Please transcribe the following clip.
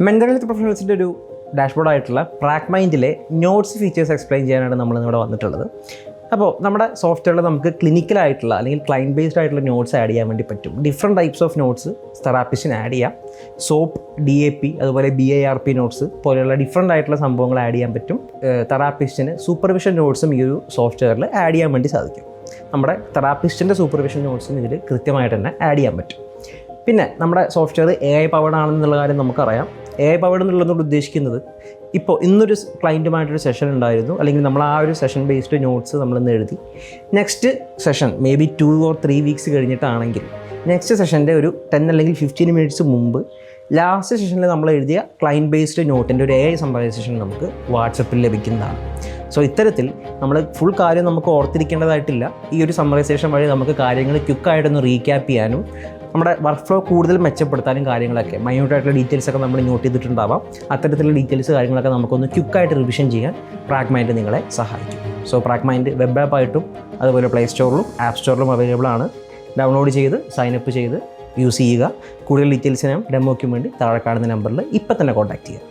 Mental health പ്രൊഫഷണൽസിൻ്റെ ഒരു ഡാഷ്ബോർഡായിട്ടുള്ള പ്രാഗ്മൈൻഡിലെ നോട്ട്സ് ഫീച്ചേഴ്സ് എക്സ്പ്ലെയിൻ ചെയ്യാനാണ് നമ്മളിവിടെ വന്നിട്ടുള്ളത്. അപ്പോൾ നമ്മുടെ സോഫ്റ്റ്വെയറിൽ നമുക്ക് ക്ലിനിക്കലായിട്ടുള്ള അല്ലെങ്കിൽ ക്ലയൻറ്റ് ബേസ്ഡ് ആയിട്ടുള്ള നോട്ട്സ് ആഡ് ചെയ്യാൻ വേണ്ടി പറ്റും. ഡിഫറെൻറ്റ് ടൈപ്സ് ഓഫ് നോട്ട്സ് തെറാപ്പിസ്റ്റിന് ആഡ് ചെയ്യാം. സോപ്പ്, DAP, അതുപോലെ BARP നോട്ട്സ് പോലെയുള്ള ഡിഫറെൻ്റ് ആയിട്ടുള്ള സംഭവങ്ങൾ ആഡ് ചെയ്യാൻ പറ്റും. തെറാപ്പിസ്റ്റിന് സൂപ്പർവിഷൻ നോട്ട്സും ഈ ഒരു സോഫ്റ്റ്വെയറിൽ ആഡ് ചെയ്യാൻ വേണ്ടി സാധിക്കും. നമ്മുടെ തെറാപ്പിസ്റ്റിൻ്റെ സൂപ്പർവിഷൻ നോട്ട്സും ഇതിൽ കൃത്യമായിട്ട് തന്നെ ആഡ് ചെയ്യാൻ പറ്റും. പിന്നെ നമ്മുടെ സോഫ്റ്റ്വെയർ AI പവർഡ് ആണെന്നുള്ള കാര്യം നമുക്കറിയാം. AI പവർഡ് എന്നുള്ളതുകൊണ്ട് ഉദ്ദേശിക്കുന്നത് ഇപ്പോൾ ഇന്നൊരു ക്ലയൻറ്റുമായിട്ടൊരു സെഷൻ ഉണ്ടായിരുന്നു, അല്ലെങ്കിൽ നമ്മൾ ആ ഒരു സെഷൻ ബേസ്ഡ് നോട്ട്സ് നമ്മളിന്ന് എഴുതി. Next session may be 2 or 3 weeks കഴിഞ്ഞിട്ടാണെങ്കിൽ നെക്സ്റ്റ് സെഷൻ്റെ ഒരു 10 അല്ലെങ്കിൽ 15 മിനിറ്റ്സ് മുമ്പ് ലാസ്റ്റ് സെഷനിൽ നമ്മൾ എഴുതിയ ക്ലയൻറ്റ് ബേസ്ഡ് നോട്ടിൻ്റെ ഒരു AI സമ്മറൈസേഷൻ നമുക്ക് വാട്സപ്പിൽ ലഭിക്കുന്നതാണ്. സോ ഇത്തരത്തിൽ നമ്മൾ ഫുൾ കാര്യം നമുക്ക് ഓർത്തിരിക്കേണ്ടതായിട്ടില്ല. ഈ ഒരു സമ്മറൈസേഷൻ വഴി നമുക്ക് കാര്യങ്ങൾ ക്വിക്കായിട്ടൊന്ന് റീക്യാപ്പ് ചെയ്യാനും നമ്മുടെ വർക്ക് ഫ്ലോ കൂടുതൽ മെച്ചപ്പെടുത്താനും കാര്യങ്ങളൊക്കെ മൈന്യൂട്ടായിട്ടുള്ള ഡീറ്റെയിൽസൊക്കെ നമ്മൾ നോട്ട് ചെയ്തിട്ടുണ്ടാവാം. അത്തരത്തിലുള്ള ഡീറ്റെയിൽസ് കാര്യങ്ങളൊക്കെ നമുക്കൊന്ന് ക്വിക്കായിട്ട് റിവിഷൻ ചെയ്യാൻ പ്രാഗ്മൈൻഡ് നിങ്ങളെ സഹായിക്കും. സോ പ്രാഗ്മൈൻഡ് വെബ് ആപ്പായിട്ടും അതുപോലെ പ്ലേ സ്റ്റോറിലും ആപ്പ് സ്റ്റോറിലും അവൈലബിൾ ആണ്. ഡൗൺലോഡ് ചെയ്ത് സൈനപ്പ് ചെയ്ത് യൂസ് ചെയ്യുക. കൂടുതൽ ഡീറ്റെയിൽസിനും ഡെമോയ്ക്കും വേണ്ടി താഴെ കാണുന്ന നമ്പറിൽ ഇപ്പം തന്നെ കോൺടാക്ട് ചെയ്യുക.